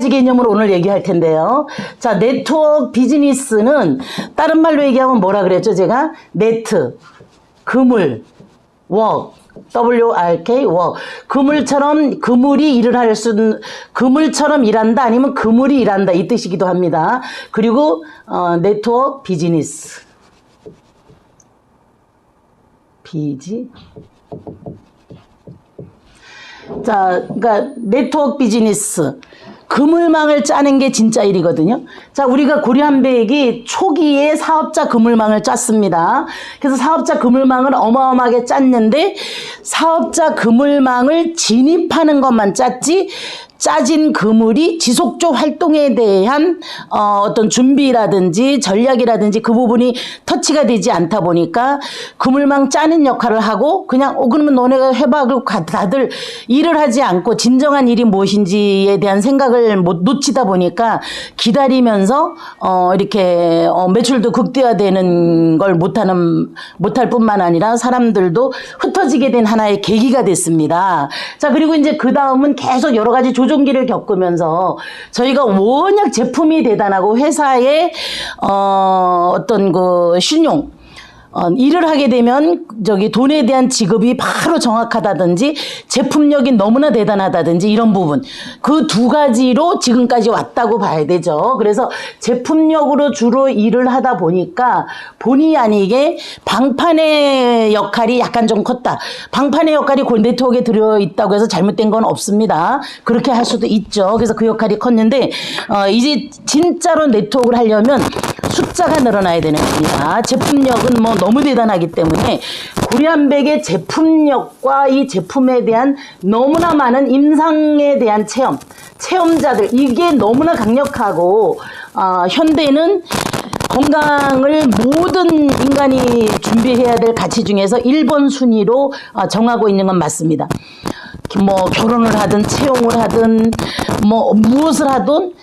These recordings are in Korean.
가지 개념으로 오늘 얘기할 텐데요. 자, 네트워크 비즈니스는 다른 말로 얘기하면 뭐라 그랬죠? 제가 네트, 그물, 워크, WRK, 워크. 그물이 일을 할 수는, 그물처럼 일한다 아니면 그물이 일한다 이 뜻이기도 합니다. 그리고 네트워크 비즈니스. 자, 그러니까 네트워크 비즈니스. 그물망을 짜는 게 진짜 일이거든요. 자, 우리가 고려한백이 초기에 사업자 그물망을 짰습니다. 그래서 사업자 그물망을 어마어마하게 짰는데 사업자 그물망을 진입하는 것만 짰지 짜진 그물이 지속적 활동에 대한 어떤 준비라든지 전략이라든지 그 부분이 터치가 되지 않다 보니까 그물망 짜는 역할을 하고 그냥 그러면 너네가 해봐 그리고 다들 일을 하지 않고 진정한 일이 무엇인지에 대한 생각을 못 놓치다 보니까 기다리면서 이렇게 매출도 극대화되는 걸 못할 뿐만 아니라 사람들도 흩어지게 된 하나의 계기가 됐습니다. 자, 그리고 이제 그 다음은 계속 여러 가지 조종기를 겪으면서 저희가 워낙 제품이 대단하고 회사의 어떤 그 신용 일을 하게 되면 돈에 대한 지급이 바로 정확하다든지 제품력이 너무나 대단하다든지 이런 부분 그 두 가지로 지금까지 왔다고 봐야 되죠. 그래서 제품력으로 주로 일을 하다 보니까 본의 아니게 방판의 역할이 약간 좀 컸다. 방판의 역할이 네트워크에 들어있다고 해서 잘못된 건 없습니다. 그렇게 할 수도 있죠. 그래서 그 역할이 컸는데 이제 진짜로 네트워크를 하려면 숫자가 늘어나야 되는 겁니다. 제품력은 뭐 너무 대단하기 때문에 고려한백의 제품력과 이 제품에 대한 너무나 많은 임상에 대한 체험자들 이게 너무나 강력하고 현대는 건강을 모든 인간이 준비해야 될 가치 중에서 1번 순위로 정하고 있는 건 맞습니다. 뭐 결혼을 하든 채용을 하든 뭐 무엇을 하든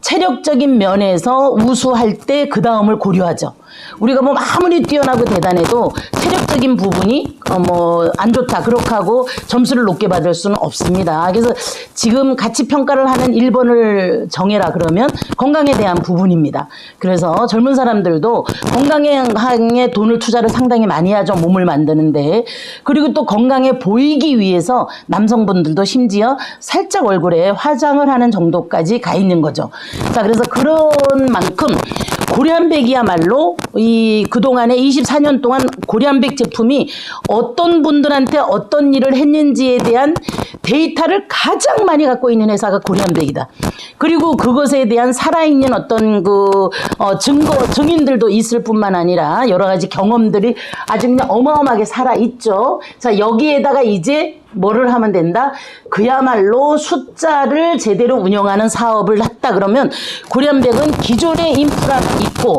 체력적인 면에서 우수할 때 그 다음을 고려하죠. 우리가 뭐 아무리 뛰어나고 대단해도 체력적인 부분이 뭐 안 좋다 그렇게 하고 점수를 높게 받을 수는 없습니다. 그래서 지금 가치 평가를 하는 1번을 정해라 그러면 건강에 대한 부분입니다. 그래서 젊은 사람들도 건강에 돈을 투자를 상당히 많이 하죠. 몸을 만드는데. 그리고 또 건강해 보이기 위해서 남성분들도 심지어 살짝 얼굴에 화장을 하는 정도까지 가 있는 거죠. 자, 그래서 그런 만큼 고려한백이야말로 그동안에 24년 동안 고려한백 제품이 어떤 분들한테 어떤 일을 했는지에 대한 데이터를 가장 많이 갖고 있는 회사가 고려한백이다. 그리고 그것에 대한 살아있는 어떤 증인들도 있을 뿐만 아니라 여러 가지 경험들이 아주 그냥 어마어마하게 살아있죠. 자, 여기에다가 이제 뭐를 하면 된다? 그야말로 숫자를 제대로 운영하는 사업을 했다 그러면 고려한백은 기존의 인프라가 있고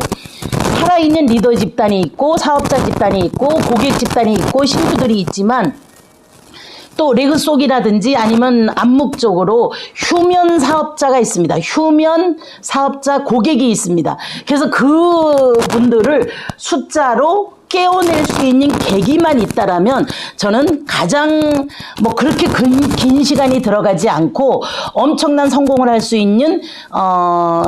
살아있는 리더 집단이 있고 사업자 집단이 있고 고객 집단이 있고 신주들이 있지만 또 레그 속이라든지 아니면 암묵적으로 휴면 사업자가 있습니다. 휴면 사업자 고객이 있습니다. 그래서 그 분들을 숫자로 깨워낼 수 있는 계기만 있다라면 저는 가장 뭐 그렇게 긴 시간이 들어가지 않고 엄청난 성공을 할 수 있는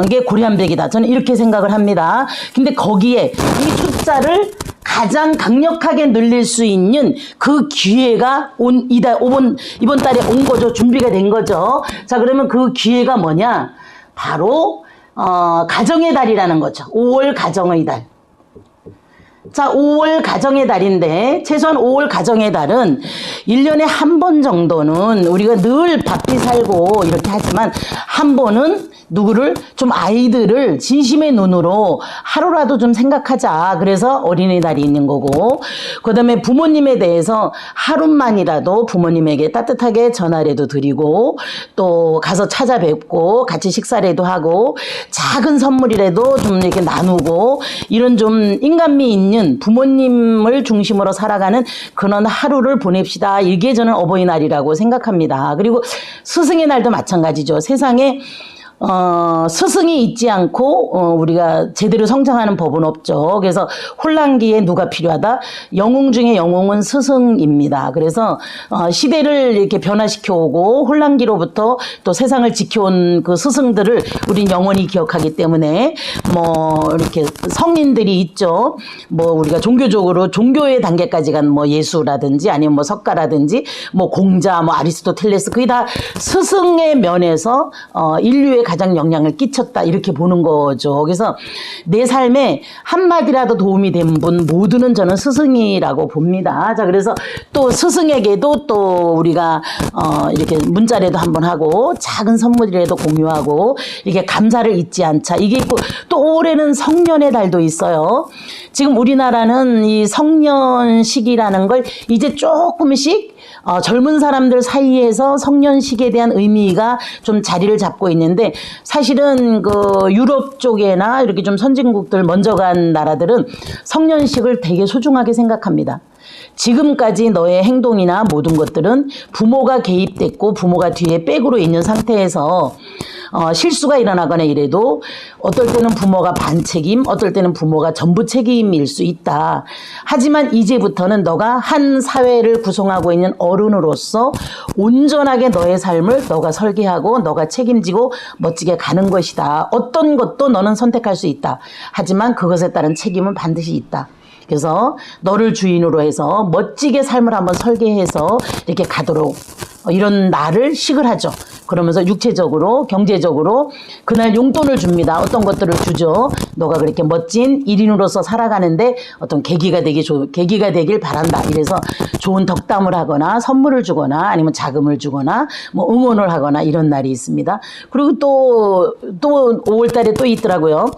게 고려한백이다. 저는 이렇게 생각을 합니다. 근데 거기에 이 숫자를 가장 강력하게 늘릴 수 있는 그 기회가 이번 달에 온 거죠. 준비가 된 거죠. 자, 그러면 그 기회가 뭐냐? 바로 가정의 달이라는 거죠. 5월 가정의 달. 자, 5월 가정의 달인데 최소한 5월 가정의 달은 1년에 한 번 정도는 우리가 늘 바삐 살고 이렇게 하지만 한 번은 누구를 좀 아이들을 진심의 눈으로 하루라도 좀 생각하자. 그래서 어린이날이 있는 거고 그 다음에 부모님에 대해서 하루만이라도 부모님에게 따뜻하게 전화라도 드리고 또 가서 찾아뵙고 같이 식사라도 하고 작은 선물이라도 좀 이렇게 나누고 이런 좀 인간미 있는 부모님을 중심으로 살아가는 그런 하루를 보냅시다. 이게 저는 어버이날이라고 생각합니다. 그리고 스승의 날도 마찬가지죠. 세상에 스승이 있지 않고 우리가 제대로 성장하는 법은 없죠. 그래서 혼란기에 누가 필요하다? 영웅 중에 영웅은 스승입니다. 그래서 시대를 이렇게 변화시켜 오고 혼란기로부터 또 세상을 지켜온 그 스승들을 우린 영원히 기억하기 때문에 뭐 이렇게 성인들이 있죠. 뭐 우리가 종교적으로 종교의 단계까지 간 뭐 예수라든지 아니면 뭐 석가라든지 뭐 공자 뭐 아리스토텔레스 그게 다 스승의 면에서 인류의 가장 영향을 끼쳤다 이렇게 보는 거죠. 그래서 내 삶에 한마디라도 도움이 된 분 모두는 저는 스승이라고 봅니다. 자, 그래서 또 스승에게도 또 우리가 이렇게 문자라도 한번 하고 작은 선물이라도 공유하고 이렇게 감사를 잊지 않자. 이게 있고 또 올해는 성년의 달도 있어요. 지금 우리나라는 이 성년식이라는 걸 이제 조금씩 젊은 사람들 사이에서 성년식에 대한 의미가 좀 자리를 잡고 있는데 사실은 그 유럽 쪽에나 이렇게 좀 선진국들 먼저 간 나라들은 성년식을 되게 소중하게 생각합니다. 지금까지 너의 행동이나 모든 것들은 부모가 개입됐고 부모가 뒤에 백으로 있는 상태에서 실수가 일어나거나 이래도 어떨 때는 부모가 반책임, 어떨 때는 부모가 전부 책임일 수 있다. 하지만 이제부터는 너가 한 사회를 구성하고 있는 어른으로서 온전하게 너의 삶을 너가 설계하고 너가 책임지고 멋지게 가는 것이다. 어떤 것도 너는 선택할 수 있다. 하지만 그것에 따른 책임은 반드시 있다. 그래서 너를 주인으로 해서 멋지게 삶을 한번 설계해서 이렇게 가도록 이런 날을 식을 하죠. 그러면서 육체적으로 경제적으로 그날 용돈을 줍니다. 어떤 것들을 주죠. 너가 그렇게 멋진 일인으로서 살아가는데 어떤 계기가 되길 바란다. 이래서 좋은 덕담을 하거나 선물을 주거나 아니면 자금을 주거나 뭐 응원을 하거나 이런 날이 있습니다. 그리고 또 5월 달에 또 있더라고요.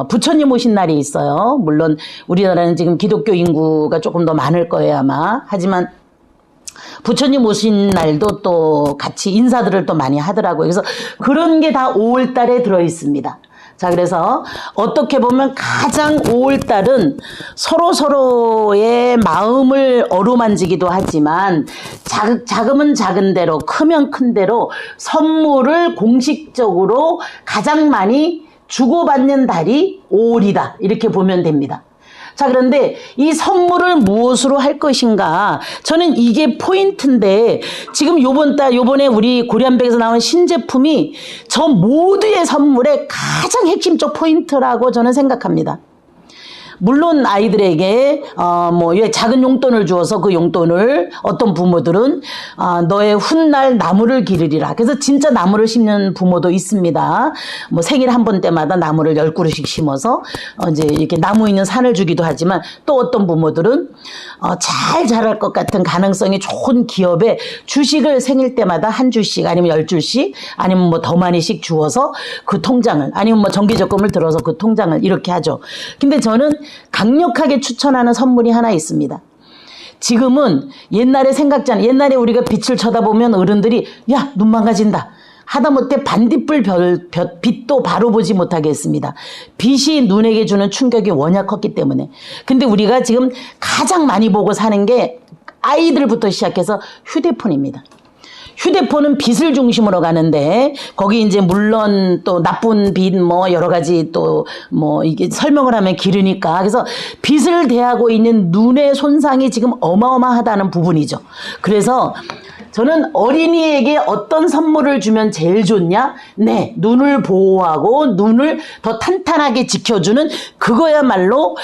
부처님 오신 날이 있어요. 물론 우리나라는 지금 기독교 인구가 조금 더 많을 거예요 아마. 하지만 부처님 오신 날도 또 같이 인사들을 또 많이 하더라고요. 그래서 그런 게 다 5월 달에 들어 있습니다. 자, 그래서 어떻게 보면 가장 5월 달은 서로의 마음을 어루만지기도 하지만 작으면 작은 대로 크면 큰 대로 선물을 공식적으로 가장 많이 주고받는 달이 5월이다. 이렇게 보면 됩니다. 자, 그런데 이 선물을 무엇으로 할 것인가? 저는 이게 포인트인데 지금 요번에 우리 고려한백에서 나온 신제품이 저 모두의 선물의 가장 핵심적 포인트라고 저는 생각합니다. 물론 아이들에게 뭐 작은 용돈을 주어서 그 용돈을 어떤 부모들은 너의 훗날 나무를 기르리라. 그래서 진짜 나무를 심는 부모도 있습니다. 뭐 생일 한 번 때마다 나무를 10그루씩 심어서 이제 이렇게 나무 있는 산을 주기도 하지만 또 어떤 부모들은 잘 자랄 것 같은 가능성이 좋은 기업에 주식을 생일 때마다 한 주씩 아니면 10주씩 아니면 뭐 더 많이씩 주어서 그 통장을 아니면 뭐 정기적금을 들어서 그 통장을 이렇게 하죠. 근데 저는 강력하게 추천하는 선물이 하나 있습니다. 지금은 옛날에 옛날에 우리가 빛을 쳐다보면 어른들이 야, 눈 망가진다. 하다못해 반딧불 빛도 바로 보지 못하게 했습니다. 빛이 눈에게 주는 충격이 워낙 컸기 때문에. 근데 우리가 지금 가장 많이 보고 사는 게 아이들부터 시작해서 휴대폰입니다. 휴대폰은 빛을 중심으로 가는데 거기 이제 물론 또 나쁜 빛 뭐 여러 가지 또 뭐 이게 설명을 하면 길으니까 그래서 빛을 대하고 있는 눈의 손상이 지금 어마어마하다는 부분이죠. 그래서 저는 어린이에게 어떤 선물을 주면 제일 좋냐? 네, 눈을 보호하고 눈을 더 탄탄하게 지켜주는 그거야말로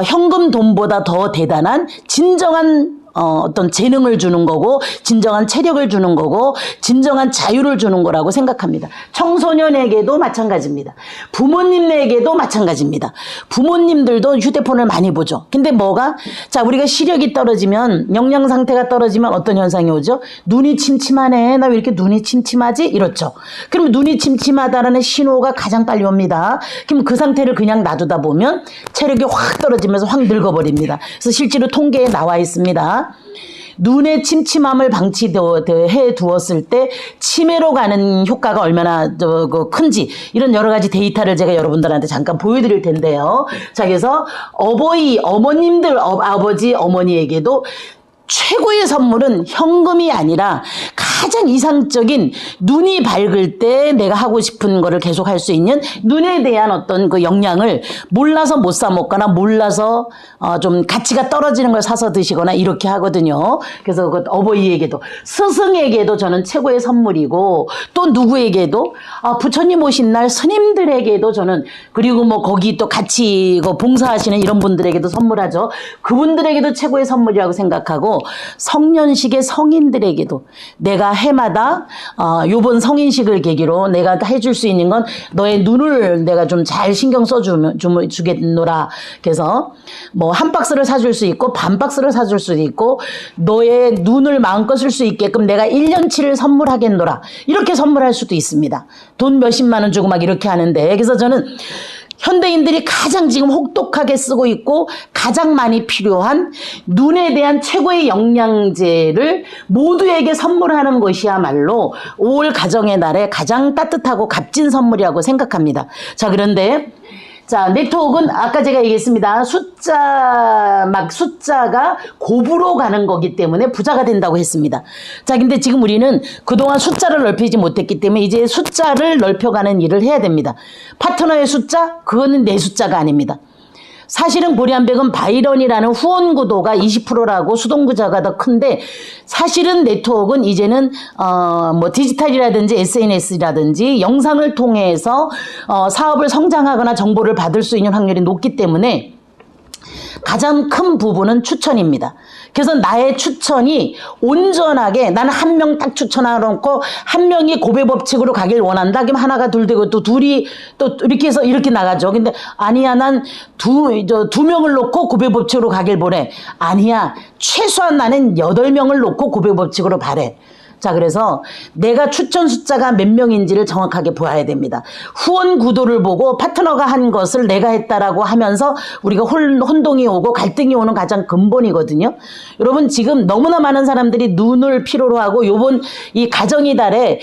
현금 돈보다 더 대단한 진정한 어떤 재능을 주는 거고 진정한 체력을 주는 거고 진정한 자유를 주는 거라고 생각합니다. 청소년에게도 마찬가지입니다. 부모님에게도 마찬가지입니다. 부모님들도 휴대폰을 많이 보죠. 근데 자, 우리가 시력이 떨어지면 영양 상태가 떨어지면 어떤 현상이 오죠? 눈이 침침하네. 나 왜 이렇게 눈이 침침하지? 이렇죠. 그럼 눈이 침침하다라는 신호가 가장 빨리 옵니다. 그럼 그 상태를 그냥 놔두다 보면 체력이 확 떨어지면서 확 늙어버립니다. 그래서 실제로 통계에 나와 있습니다. 눈의 침침함을 방치해 두었을 때 치매로 가는 효과가 얼마나 큰지 이런 여러 가지 데이터를 제가 여러분들한테 잠깐 보여드릴 텐데요. 자, 그래서 어머님들, 아버지, 어머니에게도 최고의 선물은 현금이 아니라 가장 이상적인 눈이 밝을 때 내가 하고 싶은 거를 계속 할 수 있는 눈에 대한 어떤 그 영양을 몰라서 못 사 먹거나 몰라서 좀 가치가 떨어지는 걸 사서 드시거나 이렇게 하거든요. 그래서 그 어버이에게도 스승에게도 저는 최고의 선물이고 또 누구에게도 부처님 오신 날 스님들에게도 저는 그리고 뭐 거기 또 같이 봉사하시는 이런 분들에게도 선물하죠. 그분들에게도 최고의 선물이라고 생각하고 성년식의 성인들에게도 내가 해마다 요번 성인식을 계기로 내가 해줄 수 있는 건 너의 눈을 내가 좀 잘 신경 써주겠노라. 그래서 뭐 한 박스를 사줄 수 있고 반 박스를 사줄 수도 있고 너의 눈을 마음껏 쓸 수 있게끔 내가 1년치를 선물하겠노라. 이렇게 선물할 수도 있습니다. 돈 몇십만 원 주고 막 이렇게 하는데 그래서 저는 현대인들이 가장 지금 혹독하게 쓰고 있고 가장 많이 필요한 눈에 대한 최고의 영양제를 모두에게 선물하는 것이야말로 5월 가정의 날에 가장 따뜻하고 값진 선물이라고 생각합니다. 자, 그런데 자, 네트워크는 아까 제가 얘기했습니다. 숫자가 곱으로 가는 거기 때문에 부자가 된다고 했습니다. 자, 근데 지금 우리는 그동안 숫자를 넓히지 못했기 때문에 이제 숫자를 넓혀가는 일을 해야 됩니다. 파트너의 숫자? 그거는 내 숫자가 아닙니다. 사실은 고리안백은 바이런이라는 후원 구도가 20%라고 수동구자가 더 큰데 사실은 네트워크는 이제는 뭐 디지털이라든지 SNS라든지 영상을 통해서 사업을 성장하거나 정보를 받을 수 있는 확률이 높기 때문에 가장 큰 부분은 추천입니다. 그래서 나의 추천이 온전하게 나는 한 명 딱 추천하놓고 한 명이 고배 법칙으로 가길 원한다. 그럼 하나가 둘 되고 또 둘이 또 이렇게 해서 이렇게 나가죠. 근데 아니야 난 두 명을 놓고 고배 법칙으로 가길 보래. 아니야 최소한 나는 8명을 놓고 고배 법칙으로 바래. 자, 그래서 내가 추천 숫자가 몇 명인지를 정확하게 보아야 됩니다. 후원 구도를 보고 파트너가 한 것을 내가 했다라고 하면서 우리가 혼동이 오고 갈등이 오는 가장 근본이거든요. 여러분 지금 너무나 많은 사람들이 눈을 필요로 하고 요번 이 가정의 달에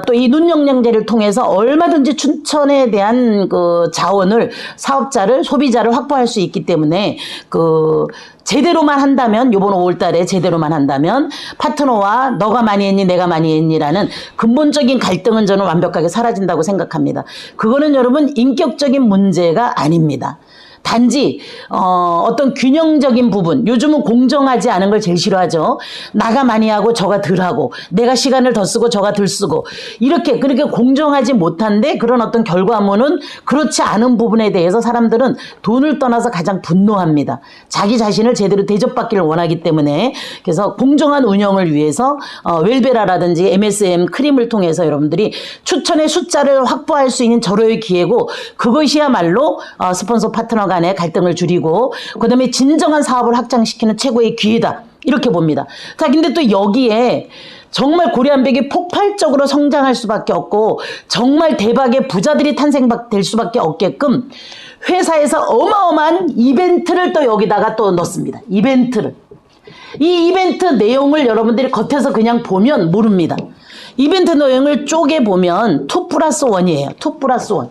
또 이 눈 영양제를 통해서 얼마든지 추천에 대한 그 자원을 사업자를 소비자를 확보할 수 있기 때문에 제대로만 한다면 요번 5월달에 제대로만 한다면 파트너와 너가 많이 했니 내가 많이 했니라는 근본적인 갈등은 저는 완벽하게 사라진다고 생각합니다. 그거는 여러분 인격적인 문제가 아닙니다. 단지 어떤 균형적인 부분 요즘은 공정하지 않은 걸 제일 싫어하죠. 나가 많이 하고 저가 덜 하고 내가 시간을 더 쓰고 저가 덜 쓰고 이렇게 그렇게 공정하지 못한데 그런 어떤 결과물은 그렇지 않은 부분에 대해서 사람들은 돈을 떠나서 가장 분노합니다. 자기 자신을 제대로 대접받기를 원하기 때문에 그래서 공정한 운영을 위해서 웰베라라든지 MSM 크림을 통해서 여러분들이 추천의 숫자를 확보할 수 있는 절호의 기회고 그것이야말로 스폰서 파트너가 간의 갈등을 줄이고 그다음에 진정한 사업을 확장시키는 최고의 기회다 이렇게 봅니다. 자, 근데 또 여기에 정말 고리안백이 폭발적으로 성장할 수밖에 없고 정말 대박의 부자들이 탄생될 수밖에 없게끔 회사에서 어마어마한 이벤트를 또 여기다가 또 넣습니다. 이벤트를. 이 이벤트 내용을 여러분들이 겉에서 그냥 보면 모릅니다. 이벤트 내용을 쪼개보면 2+1이에요. 2+1.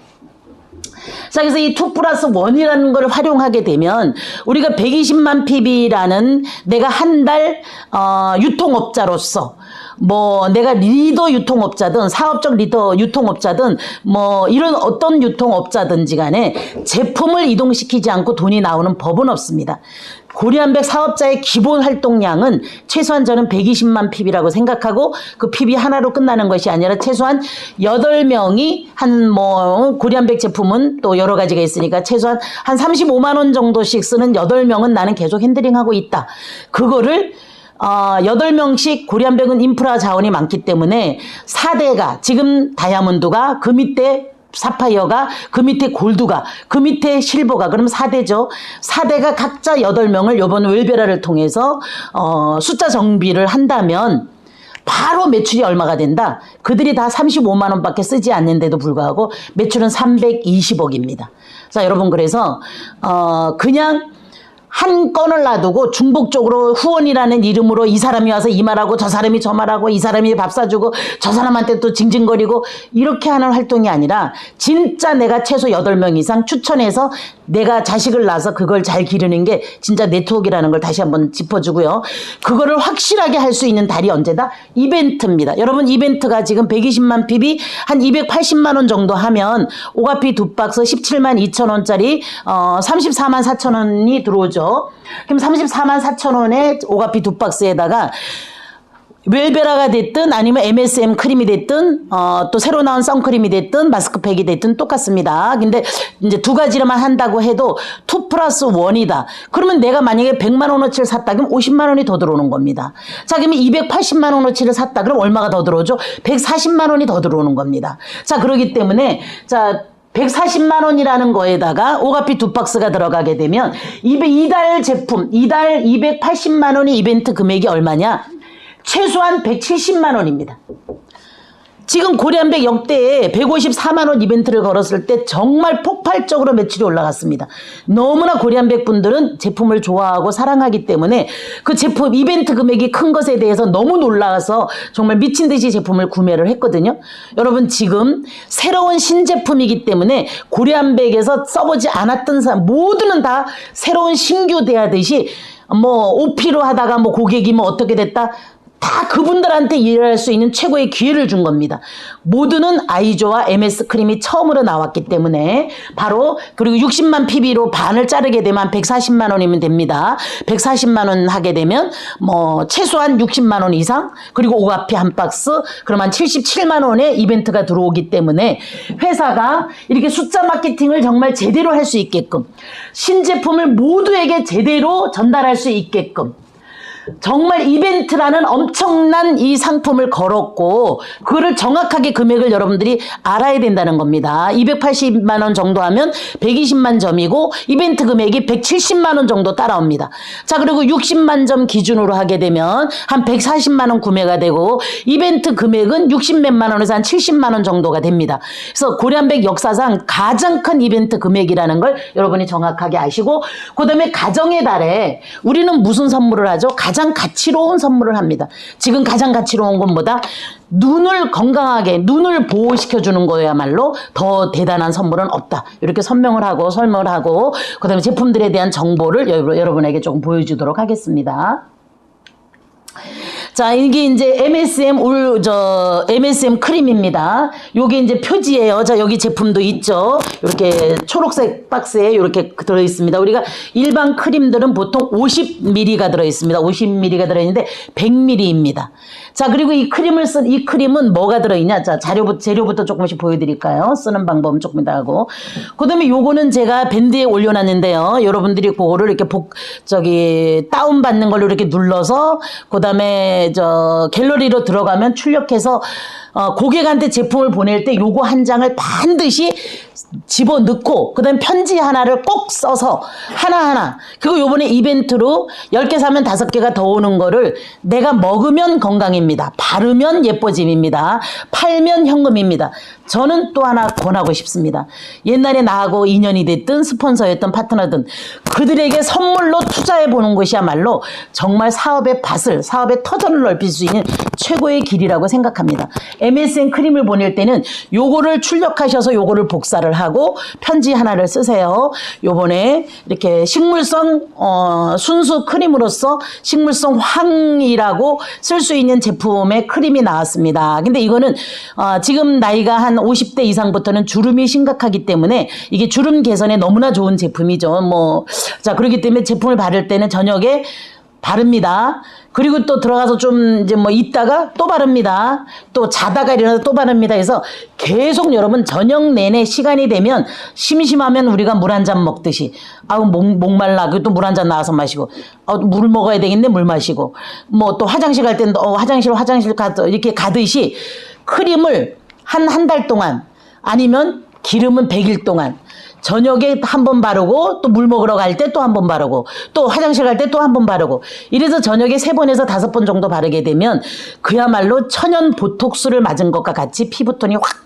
자, 그래서 이 2+1이라는 걸 활용하게 되면 우리가 120만 PB라는 내가 한 달 유통업자로서 뭐 내가 리더 유통업자든 사업적 리더 유통업자든 뭐 이런 어떤 유통업자든지 간에 제품을 이동시키지 않고 돈이 나오는 법은 없습니다. 고리안백 사업자의 기본 활동량은 최소한 저는 120만 PB라고 생각하고 그 PB 하나로 끝나는 것이 아니라 최소한 8명이 고리안백 제품은 또 여러 가지가 있으니까 최소한 한 35만 원 정도씩 쓰는 8명은 나는 계속 핸들링하고 있다. 그거를 8명씩 고리안백은 인프라 자원이 많기 때문에 4대가 지금 다이아몬드가 그 밑에 사파이어가 그 밑에 골드가 그 밑에 실버가 그럼 4대죠. 4대가 각자 8명을 요번 웰베라를 통해서 숫자 정비를 한다면 바로 매출이 얼마가 된다. 그들이 다 35만 원밖에 쓰지 않는데도 불구하고 매출은 320억입니다. 자, 여러분 그래서 그냥 한 건을 놔두고 중복적으로 후원이라는 이름으로 이 사람이 와서 이 말하고 저 사람이 저 말하고 이 사람이 밥 사주고 저 사람한테 또 징징거리고 이렇게 하는 활동이 아니라 진짜 내가 최소 8명 이상 추천해서 내가 자식을 낳아서 그걸 잘 기르는 게 진짜 네트워크라는 걸 다시 한번 짚어주고요. 그거를 확실하게 할 수 있는 달이 언제다? 이벤트입니다. 여러분 이벤트가 지금 120만 PB 한 280만 원 정도 하면 오가피 2박스 17만 2천 원짜리 34만 4천 원이 들어오죠. 그럼 34만 4천 원에 오가피 2박스에다가 웰베라가 됐든 아니면 MSM 크림이 됐든 또 새로 나온 선크림이 됐든 마스크팩이 됐든 똑같습니다. 근데 이제 두 가지로만 한다고 해도 2 플러스 1이다. 그러면 내가 만약에 100만 원어치를 샀다 그럼 50만 원이 더 들어오는 겁니다. 자 그러면 280만 원어치를 샀다 그럼 얼마가 더 들어오죠? 140만 원이 더 들어오는 겁니다. 자 그렇기 때문에 자 140만 원이라는 거에다가 오가피 2박스가 들어가게 되면 이달 제품 이달 280만 원의 이벤트 금액이 얼마냐? 최소한 170만 원입니다. 지금 고려한백 역대에 154만 원 이벤트를 걸었을 때 정말 폭발적으로 매출이 올라갔습니다. 너무나 고려한백 분들은 제품을 좋아하고 사랑하기 때문에 그 제품 이벤트 금액이 큰 것에 대해서 너무 놀라서 정말 미친 듯이 제품을 구매를 했거든요. 여러분 지금 새로운 신제품이기 때문에 고려한백에서 써보지 않았던 사람 모두는 다 새로운 신규 대하듯이 뭐 오피로 하다가 뭐 고객이 뭐 어떻게 됐다 다 그분들한테 일할 수 있는 최고의 기회를 준 겁니다. 모두는 아이조와 MS 크림이 처음으로 나왔기 때문에 바로 그리고 60만 PB로 반을 자르게 되면 140만 원이면 됩니다. 140만 원 하게 되면 뭐 최소한 60만 원 이상 그리고 오가피 한 박스 그러면 77만 원의 이벤트가 들어오기 때문에 회사가 이렇게 숫자 마케팅을 정말 제대로 할 수 있게끔 신제품을 모두에게 제대로 전달할 수 있게끔 정말 이벤트라는 엄청난 이 상품을 걸었고 그거를 정확하게 금액을 여러분들이 알아야 된다는 겁니다. 280만 원 정도 하면 120만 점이고 이벤트 금액이 170만 원 정도 따라옵니다. 자 그리고 60만 점 기준으로 하게 되면 한 140만 원 구매가 되고 이벤트 금액은 60몇만 원에서 한 70만 원 정도가 됩니다. 그래서 고려한백 역사상 가장 큰 이벤트 금액이라는 걸 여러분이 정확하게 아시고 그 다음에 가정의 달에 우리는 무슨 선물을 하죠? 가장 가치로운 선물을 합니다. 지금 가장 가치로운 건 뭐다? 눈을 건강하게 눈을 보호시켜주는 거야말로 더 대단한 선물은 없다. 이렇게 설명을 하고 그 다음에 제품들에 대한 정보를 여러분에게 조금 보여주도록 하겠습니다. 자, 이게 이제 MSM 크림입니다. 요게 이제 표지예요. 자, 여기 제품도 있죠. 이렇게 초록색 박스에 이렇게 들어있습니다. 우리가 일반 크림들은 보통 50ml가 들어있습니다. 50ml가 들어있는데 100ml입니다. 자, 그리고 이 크림은 뭐가 들어있냐? 자, 재료부터 조금씩 보여드릴까요? 쓰는 방법은 조금 더 하고. 그 다음에 요거는 제가 밴드에 올려놨는데요. 여러분들이 그거를 이렇게 다운받는 걸로 이렇게 눌러서, 그 다음에 갤러리로 들어가면 출력해서 고객한테 제품을 보낼 때 요거 한 장을 반드시 집어넣고 그 다음에 편지 하나를 꼭 써서 하나하나 그리고 요번에 이벤트로 10개 사면 5개가 더 오는 거를 내가 먹으면 건강입니다. 바르면 예뻐짐입니다. 팔면 현금입니다. 저는 또 하나 권하고 싶습니다. 옛날에 나하고 인연이 됐든 스폰서였던 파트너든 그들에게 선물로 투자해 보는 것이야말로 정말 사업의 터전을 넓힐 수 있는 최고의 길이라고 생각합니다. MSN 크림을 보낼 때는 요거를 출력하셔서 요거를 복사를 하고 편지 하나를 쓰세요. 요번에 이렇게 식물성 순수 크림으로서 식물성 황이라고 쓸 수 있는 제품의 크림이 나왔습니다. 근데 이거는 지금 나이가 한 50대 이상부터는 주름이 심각하기 때문에 이게 주름 개선에 너무나 좋은 제품이죠. 자, 그렇기 때문에 제품을 바를 때는 저녁에 바릅니다. 그리고 또 들어가서 좀 이제 있다가 또 바릅니다. 또 자다가 일어나서 또 바릅니다. 그래서 계속 여러분 저녁 내내 시간이 되면 심심하면 우리가 물 한 잔 먹듯이 목말라. 또 물 한 잔 나와서 마시고 물 먹어야 되겠네. 물 마시고 또 화장실 갈 때는 화장실 이렇게 가듯이 크림을 한 달 동안 아니면 기름은 100일 동안 저녁에 한 번 바르고 또 물 먹으러 갈 때 또 한 번 바르고 또 화장실 갈 때 또 한 번 바르고 이래서 저녁에 3번에서 5번 정도 바르게 되면 그야말로 천연 보톡스를 맞은 것과 같이 피부톤이 확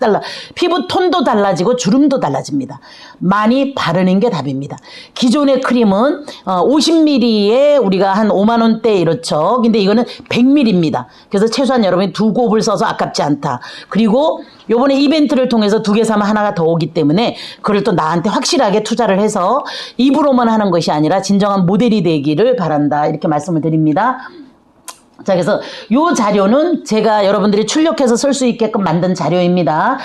피부톤도 달라지고 주름도 달라집니다. 많이 바르는 게 답입니다. 기존의 크림은 50ml에 우리가 한 5만 원대 이렇죠. 근데 이거는 100ml입니다. 그래서 최소한 여러분이 2곱을 써서 아깝지 않다. 그리고 요번에 이벤트를 통해서 2개 사면 하나가 더 오기 때문에 그걸 또 나한테 확실하게 투자를 해서 입으로만 하는 것이 아니라 진정한 모델이 되기를 바란다. 이렇게 말씀을 드립니다. 자, 그래서 요 자료는 제가 여러분들이 출력해서 쓸 수 있게끔 만든 자료입니다.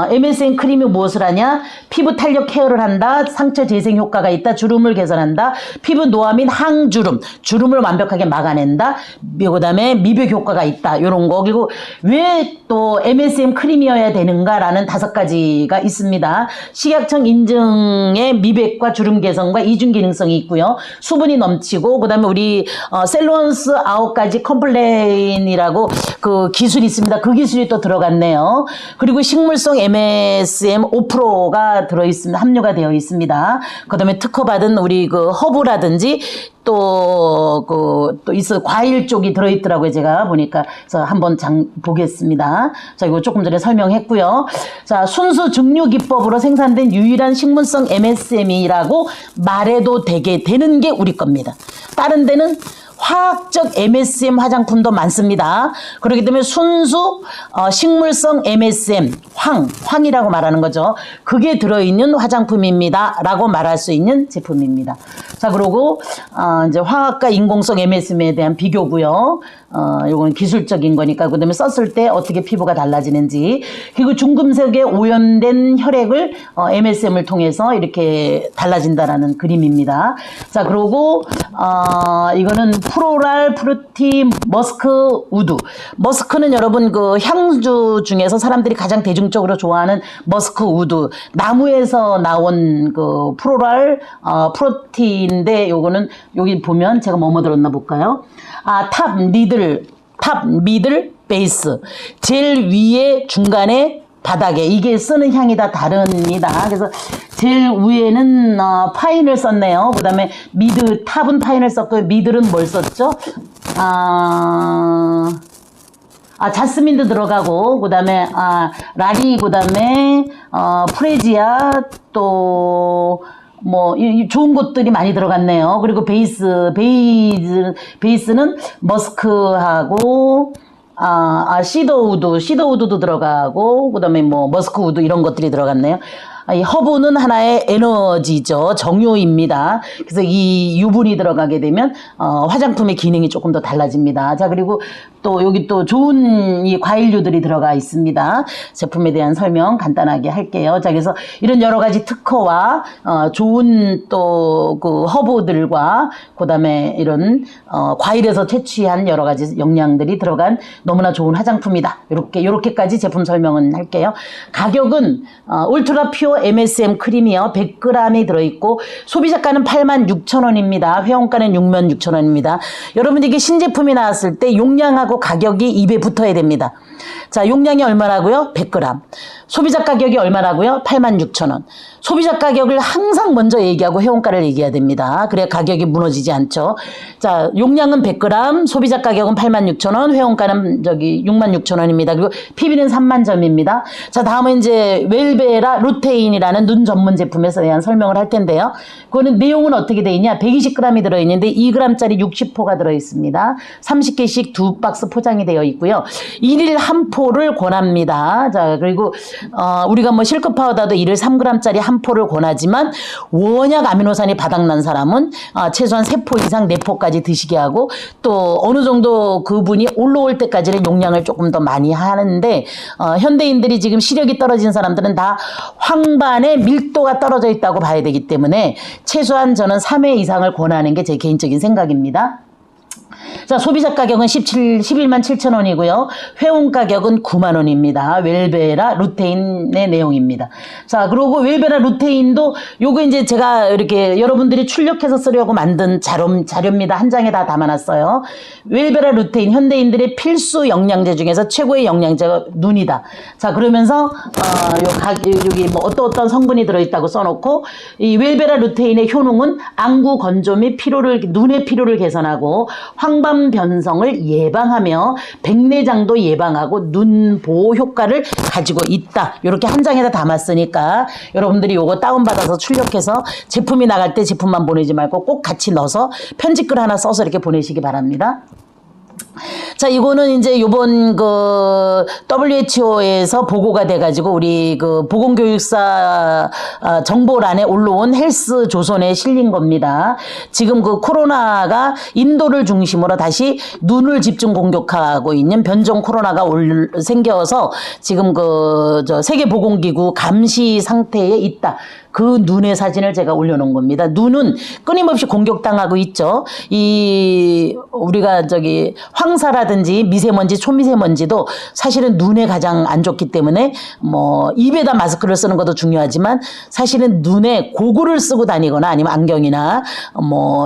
MSM 크림이 무엇을 하냐? 피부 탄력 케어를 한다. 상처 재생 효과가 있다. 주름을 개선한다. 피부 노화 및 항주름, 주름을 완벽하게 막아낸다. 그 다음에 미백 효과가 있다. 요런 거. 그리고 왜 또 MSM 크림이어야 되는가라는 5가지가 있습니다. 식약청 인증의 미백과 주름 개선과 이중 기능성이 있고요. 수분이 넘치고 그 다음에 우리 셀론스 9가지 컴플레인이라고 그 기술이 있습니다. 그 기술이 또 들어갔네요. 그리고 식물성 MSM 5%가 들어있습니다. 함유가 되어 있습니다. 그 다음에 특허받은 우리 그 허브라든지 또 있어 과일 쪽이 들어있더라고요. 제가 보니까. 그래서 한번 보겠습니다. 자, 이거 조금 전에 설명했고요. 자, 순수 증류 기법으로 생산된 유일한 식물성 MSM이라고 말해도 되는 게 우리 겁니다. 다른 데는 화학적 MSM 화장품도 많습니다. 그렇기 때문에 순수 식물성 MSM, 황이라고 말하는 거죠. 그게 들어있는 화장품입니다. 라고 말할 수 있는 제품입니다. 자, 그리고 이제 화학과 인공성 MSM에 대한 비교고요. 요건 기술적인 거니까 그다음에 썼을 때 어떻게 피부가 달라지는지 그리고 중금속에 오염된 혈액을 MSM을 통해서 이렇게 달라진다라는 그림입니다. 자, 그리고 이거는 프로랄 프루티 머스크 우드. 머스크는 여러분 그 향주 중에서 사람들이 가장 대중적으로 좋아하는 머스크 우드. 나무에서 나온 그 프로랄 프로티인데 요거는 여기 보면 제가 뭐뭐 들었나 볼까요? 탑, 미들, 베이스. 제일 위에, 중간에, 바닥에. 이게 쓰는 향이 다 다릅니다. 그래서 제일 위에는 파인을 썼네요. 그 다음에 탑은 파인을 썼고요. 미들은 뭘 썼죠? 자스민도 들어가고, 그 다음에, 라리, 그 다음에, 프레지아, 또, 좋은 것들이 많이 들어갔네요. 그리고 베이스는 머스크하고, 시더우드도 들어가고, 그 다음에 머스크우드 이런 것들이 들어갔네요. 이 허브는 하나의 에너지죠. 정효입니다. 그래서 이 유분이 들어가게 되면 화장품의 기능이 조금 더 달라집니다. 자, 그리고 또 여기 또 좋은 이 과일류들이 들어가 있습니다. 제품에 대한 설명 간단하게 할게요. 자, 그래서 이런 여러 가지 특허와 좋은 또 그 허브들과 그다음에 이런 과일에서 채취한 여러 가지 영양들이 들어간 너무나 좋은 화장품이다. 요렇게까지 제품 설명은 할게요. 가격은 울트라 퓨어 MSM 크림이요. 100g이 들어있고 소비자가는 86,000원입니다. 회원가는 66,000원입니다. 여러분 이게 신제품이 나왔을 때 용량하고 가격이 입에 붙어야 됩니다. 자, 용량이 얼마라고요? 100g. 소비자 가격이 얼마라고요? 86,000원. 소비자 가격을 항상 먼저 얘기하고 회원가를 얘기해야 됩니다. 그래야 가격이 무너지지 않죠. 자, 용량은 100g, 소비자 가격은 86,000원, 회원가는 66,000원입니다. 그리고 PB는 30,000점입니다. 자, 다음은 이제 웰베라 루테인이라는 눈 전문 제품에 대한 설명을 할 텐데요. 그거는 내용은 어떻게 되어 있냐? 120g이 들어있는데 2g짜리 60포가 들어있습니다. 30개씩 2박스 포장이 되어 있고요. 1일 한 포를 권합니다. 자, 그리고 우리가 실크 파우더도 1일 3g짜리 한 포를 권하지만 원약 아미노산이 바닥난 사람은 최소한 3포 이상 4포까지 드시게 하고 또 어느 정도 그분이 올라올 때까지는 용량을 조금 더 많이 하는데 현대인들이 지금 시력이 떨어진 사람들은 다 황반의 밀도가 떨어져 있다고 봐야 되기 때문에 최소한 저는 3회 이상을 권하는 게 제 개인적인 생각입니다. 자, 소비자 가격은 11만 7천 원이고요. 회원 가격은 9만 원입니다. 웰베라 루테인의 내용입니다. 자, 그리고 웰베라 루테인도 요거 이제 제가 이렇게 여러분들이 출력해서 쓰려고 만든 자료입니다. 한 장에 다 담아놨어요. 웰베라 루테인, 현대인들의 필수 영양제 중에서 최고의 영양제가 눈이다. 자, 그러면서 여기 뭐 어떤 성분이 들어있다고 써놓고, 이 웰베라 루테인의 효능은 안구 건조 및 눈의 피로를 개선하고 황반 변성을 예방하며 백내장도 예방하고 눈 보호 효과를 가지고 있다. 이렇게 한 장에다 담았으니까 여러분들이 요거 다운받아서 출력해서 제품이 나갈 때 제품만 보내지 말고 꼭 같이 넣어서 편집글 하나 써서 이렇게 보내시기 바랍니다. 자, 이거는 이제 요번 WHO에서 보고가 돼가지고 우리 보건교육사 정보란에 올라온 헬스 조선에 실린 겁니다. 지금 코로나가 인도를 중심으로 다시 눈을 집중 공격하고 있는 변종 코로나가 생겨서 지금 세계보건기구 감시 상태에 있다. 그 눈의 사진을 제가 올려놓은 겁니다. 눈은 끊임없이 공격당하고 있죠. 우리가 황사라든지 미세먼지, 초미세먼지도 사실은 눈에 가장 안 좋기 때문에 입에다 마스크를 쓰는 것도 중요하지만 사실은 눈에 고글을 쓰고 다니거나 아니면 안경이나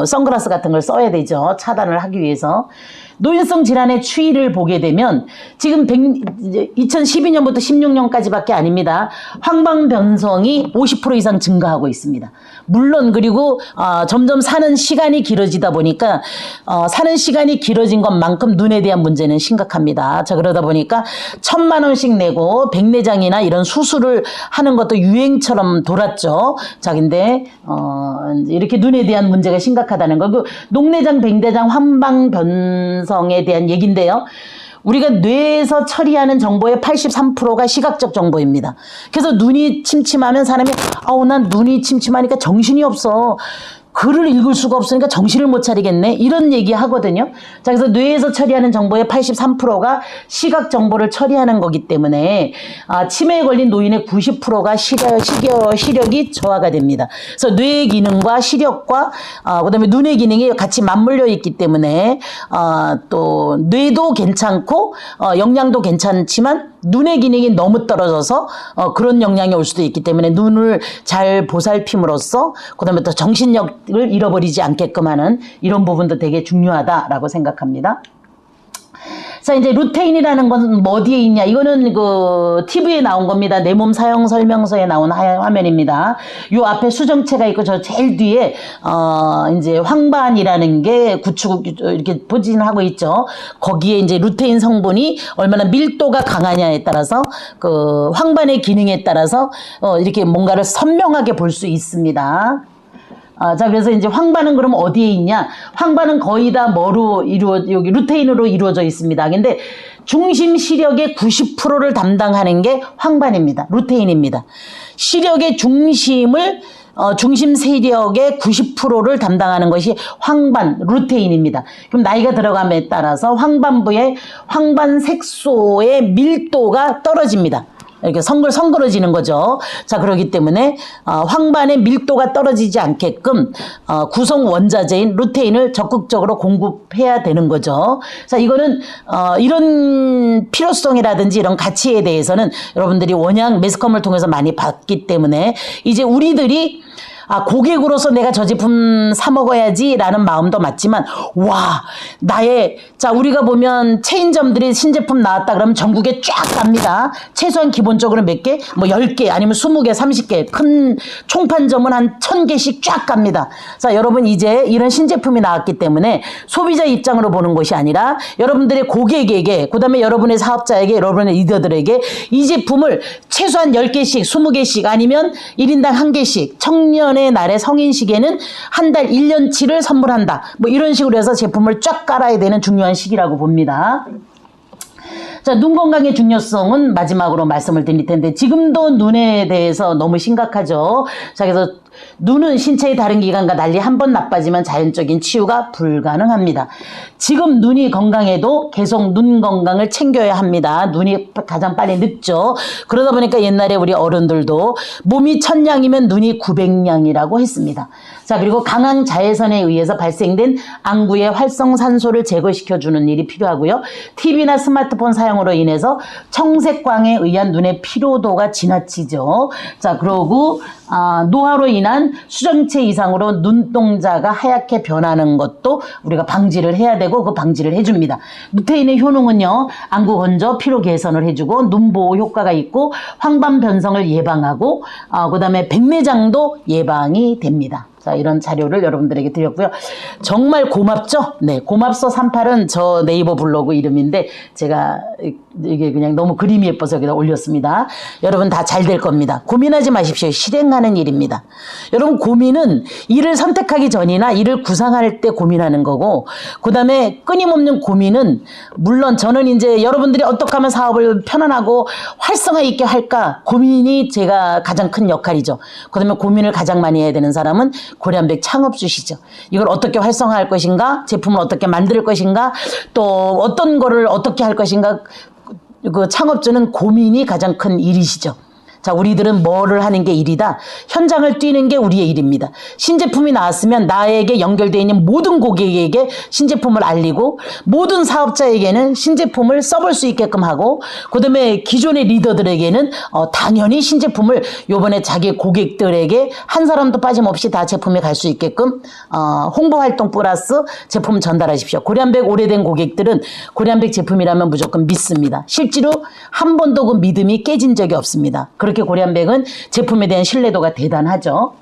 선글라스 같은 걸 써야 되죠. 차단을 하기 위해서. 노인성 질환의 추이를 보게 되면 지금 2012년부터 16년까지밖에 아닙니다. 황반 변성이 50% 이상 증가하고 있습니다. 물론 그리고 점점 사는 시간이 길어지다 보니까 사는 시간이 길어진 것만큼 눈에 대한 문제는 심각합니다. 자, 그러다 보니까 1,000만 원씩 내고 백내장이나 이런 수술을 하는 것도 유행처럼 돌았죠. 자, 근데 이렇게 눈에 대한 문제가 심각하다는 거고, 녹내장, 백내장, 황반 변성에 대한 얘기인데요. 우리가 뇌에서 처리하는 정보의 83%가 시각적 정보입니다. 그래서 눈이 침침하면 사람이 난 눈이 침침하니까 정신이 없어. 글을 읽을 수가 없으니까 정신을 못 차리겠네. 이런 얘기 하거든요. 자, 그래서 뇌에서 처리하는 정보의 83%가 시각 정보를 처리하는 거기 때문에 치매에 걸린 노인의 90%가 시력이 저하가 됩니다. 그래서 뇌의 기능과 시력과 그다음에 눈의 기능이 같이 맞물려 있기 때문에 또 뇌도 괜찮고 영양도 괜찮지만 눈의 기능이 너무 떨어져서 그런 영향이 올 수도 있기 때문에 눈을 잘 보살핌으로써 그다음에 또 정신력을 잃어버리지 않게끔 하는 이런 부분도 되게 중요하다라고 생각합니다. 자, 이제 루테인이라는 건 어디에 있냐? 이거는 TV에 나온 겁니다. 내 몸 사용 설명서에 나온 화면입니다. 요 앞에 수정체가 있고 저 제일 뒤에 이제 황반이라는 게 구축 이렇게 포진하고 있죠. 거기에 이제 루테인 성분이 얼마나 밀도가 강하냐에 따라서 황반의 기능에 따라서 이렇게 뭔가를 선명하게 볼 수 있습니다. 자, 그래서 이제 황반은 그럼 어디에 있냐? 황반은 거의 다 여기 루테인으로 이루어져 있습니다. 근데 중심 시력의 90%를 담당하는 게 황반입니다. 루테인입니다. 시력의 중심 세력의 90%를 담당하는 것이 황반, 루테인입니다. 그럼 나이가 들어감에 따라서 황반부의 황반 색소의 밀도가 떨어집니다. 이렇게 성그러지는 거죠. 자, 그렇기 때문에 황반의 밀도가 떨어지지 않게끔 구성 원자재인 루테인을 적극적으로 공급해야 되는 거죠. 자, 이거는 이런 필요성이라든지 이런 가치에 대해서는 여러분들이 원양 매스컴을 통해서 많이 봤기 때문에 이제 우리들이 고객으로서 내가 저 제품 사 먹어야지 라는 마음도 맞지만, 자, 우리가 보면 체인점들이 신제품 나왔다 그러면 전국에 쫙 갑니다. 최소한 기본적으로 몇 개? 10개 아니면 20개, 30개. 큰 총판점은 한 1000개씩 쫙 갑니다. 자, 여러분 이제 이런 신제품이 나왔기 때문에 소비자 입장으로 보는 것이 아니라 여러분들의 고객에게, 그 다음에 여러분의 사업자에게, 여러분의 리더들에게 이 제품을 최소한 10개씩, 20개씩 아니면 1인당 1개씩 청년의 날의 성인식에는 한 달 1년치를 선물한다. 이런 식으로 해서 제품을 쫙 깔아야 되는 중요한 시기라고 봅니다. 자, 눈 건강의 중요성은 마지막으로 말씀을 드릴 텐데 지금도 눈에 대해서 너무 심각하죠. 자, 그래서 눈은 신체의 다른 기관과 달리 한 번 나빠지면 자연적인 치유가 불가능합니다. 지금 눈이 건강해도 계속 눈 건강을 챙겨야 합니다. 눈이 가장 빨리 늙죠. 그러다 보니까 옛날에 우리 어른들도 몸이 1000냥이면 눈이 900냥이라고 했습니다. 자, 그리고 강한 자외선에 의해서 발생된 안구의 활성산소를 제거시켜주는 일이 필요하고요. TV나 스마트폰 사용으로 인해서 청색광에 의한 눈의 피로도가 지나치죠. 자, 그러고 노화로 인한 수정체 이상으로 눈동자가 하얗게 변하는 것도 우리가 방지를 해야 되고 그 방지를 해줍니다. 루테인의 효능은요, 안구 건조, 피로 개선을 해주고 눈보호 효과가 있고 황반 변성을 예방하고 그 다음에 백내장도 예방이 됩니다. 자, 이런 자료를 여러분들에게 드렸고요. 정말 고맙죠? 네, 고맙소 38은 저 네이버 블로그 이름인데 제가 이게 그냥 너무 그림이 예뻐서 여기다 올렸습니다. 여러분 다 잘 될 겁니다. 고민하지 마십시오. 실행하는 일입니다. 여러분 고민은 일을 선택하기 전이나 일을 구상할 때 고민하는 거고, 그 다음에 끊임없는 고민은 물론 저는 이제 여러분들이 어떻게 하면 사업을 편안하고 활성화 있게 할까 고민이 제가 가장 큰 역할이죠. 그 다음에 고민을 가장 많이 해야 되는 사람은 고려한백 창업주시죠. 이걸 어떻게 활성화할 것인가, 제품을 어떻게 만들 것인가, 또 어떤 거를 어떻게 할 것인가, 그 창업주는 고민이 가장 큰 일이시죠. 자, 우리들은 뭐를 하는 게 일이다. 현장을 뛰는 게 우리의 일입니다. 신제품이 나왔으면 나에게 연결되어 있는 모든 고객에게 신제품을 알리고 모든 사업자에게는 신제품을 써볼 수 있게끔 하고, 그 다음에 기존의 리더들에게는 당연히 신제품을 요번에 자기 고객들에게 한 사람도 빠짐없이 다 제품이 갈 수 있게끔 홍보활동 플러스 제품 전달하십시오. 고려한백 오래된 고객들은 고려한백 제품이라면 무조건 믿습니다. 실제로 한 번도 그 믿음이 깨진 적이 없습니다. 그렇게 고려한백은 제품에 대한 신뢰도가 대단하죠.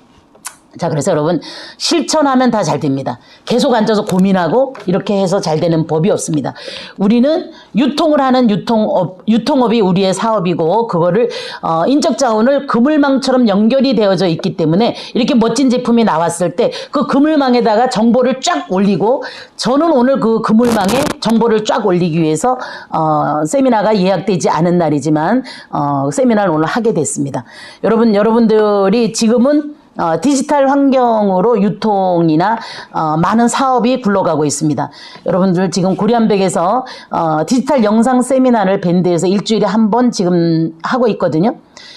자, 그래서 여러분 실천하면 다 잘 됩니다. 계속 앉아서 고민하고 이렇게 해서 잘 되는 법이 없습니다. 우리는 유통을 하는 유통업이 우리의 사업이고, 그거를 인적 자원을 그물망처럼 연결이 되어져 있기 때문에 이렇게 멋진 제품이 나왔을 때 그 그물망에다가 정보를 쫙 올리고, 저는 오늘 그 그물망에 정보를 쫙 올리기 위해서 세미나가 예약되지 않은 날이지만 세미나를 오늘 하게 됐습니다. 여러분들이 지금은 디지털 환경으로 유통이나 많은 사업이 굴러가고 있습니다. 여러분들 지금 고려한백에서 디지털 영상 세미나를 밴드에서 일주일에 한 번 지금 하고 있거든요.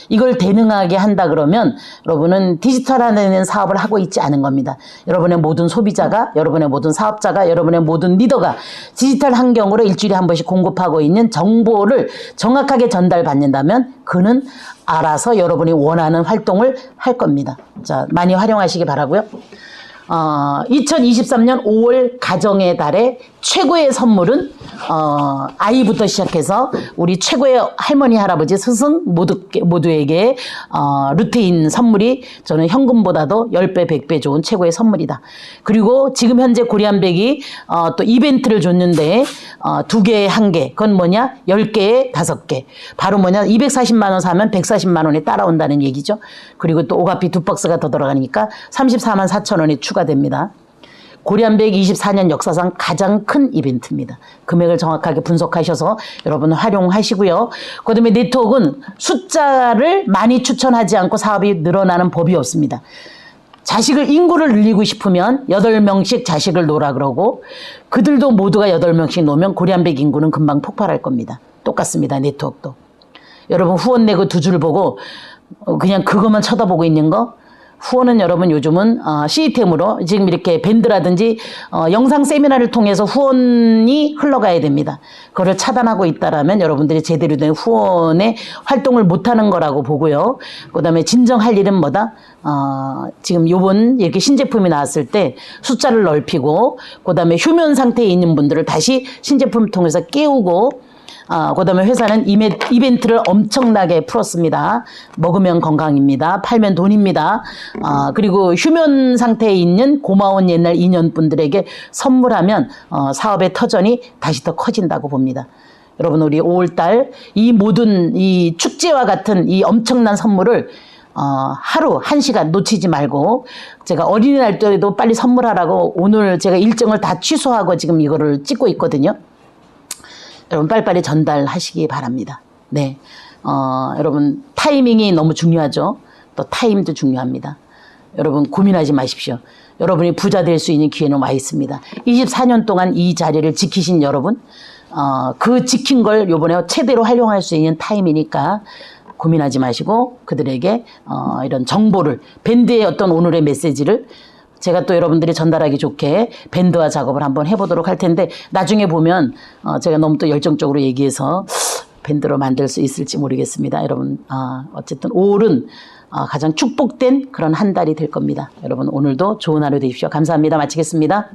이걸 대능하게 한다 그러면 여러분은 디지털화되는 사업을 하고 있지 않은 겁니다. 여러분의 모든 소비자가, 여러분의 모든 사업자가, 여러분의 모든 리더가 디지털 환경으로 일주일에 한 번씩 공급하고 있는 정보를 정확하게 전달받는다면 그는 알아서 여러분이 원하는 활동을 할 겁니다. 자, 많이 활용하시기 바라고요. 2023년 5월 가정의 달에 최고의 선물은 아이부터 시작해서 우리 최고의 할머니, 할아버지, 스승 모두에게 루테인 선물이 저는 현금보다도 10배, 100배 좋은 최고의 선물이다. 그리고 지금 현재 고려한백이 또 이벤트를 줬는데 2개에 1개, 그건 뭐냐? 10개에 5개. 바로 뭐냐? 240만 원 사면 140만 원에 따라온다는 얘기죠. 그리고 또 오가피 2박스가 더 들어가니까 34만 4천 원이 추가됩니다. 고려한백 24년 역사상 가장 큰 이벤트입니다. 금액을 정확하게 분석하셔서 여러분 활용하시고요. 그 다음에 네트워크는 숫자를 많이 추천하지 않고 사업이 늘어나는 법이 없습니다. 인구를 늘리고 싶으면 8명씩 자식을 놓으라 그러고, 그들도 모두가 8명씩 놓으면 고려한백 인구는 금방 폭발할 겁니다. 똑같습니다. 네트워크도. 여러분 후원 내고 2줄 보고 그냥 그것만 쳐다보고 있는 거, 후원은 여러분 요즘은 시스템으로 지금 이렇게 밴드라든지 영상 세미나를 통해서 후원이 흘러가야 됩니다. 그거를 차단하고 있다라면 여러분들이 제대로 된 후원의 활동을 못하는 거라고 보고요. 그 다음에 진정할 일은 뭐다? 지금 요번 이렇게 신제품이 나왔을 때 숫자를 넓히고, 그 다음에 휴면 상태에 있는 분들을 다시 신제품을 통해서 깨우고, 그 다음에 회사는 이벤트를 엄청나게 풀었습니다. 먹으면 건강입니다. 팔면 돈입니다. 그리고 휴면 상태에 있는 고마운 옛날 인연분들에게 선물하면 사업의 터전이 다시 더 커진다고 봅니다. 여러분 우리 5월달 이 모든 이 축제와 같은 이 엄청난 선물을 하루 1시간 놓치지 말고, 제가 어린이날 때도 빨리 선물하라고 오늘 제가 일정을 다 취소하고 지금 이거를 찍고 있거든요. 여러분 빨리빨리 전달하시기 바랍니다. 네, 여러분 타이밍이 너무 중요하죠. 또 타임도 중요합니다. 여러분 고민하지 마십시오. 여러분이 부자 될 수 있는 기회는 와 있습니다. 24년 동안 이 자리를 지키신 여러분, 그 지킨 걸 요번에 최대로 활용할 수 있는 타임이니까 고민하지 마시고 그들에게 이런 정보를, 밴드의 어떤 오늘의 메시지를 제가 또 여러분들이 전달하기 좋게 밴드화 작업을 한번 해보도록 할 텐데, 나중에 보면 제가 너무 또 열정적으로 얘기해서 밴드로 만들 수 있을지 모르겠습니다. 여러분 어쨌든 5월은 가장 축복된 그런 한 달이 될 겁니다. 여러분 오늘도 좋은 하루 되십시오. 감사합니다. 마치겠습니다.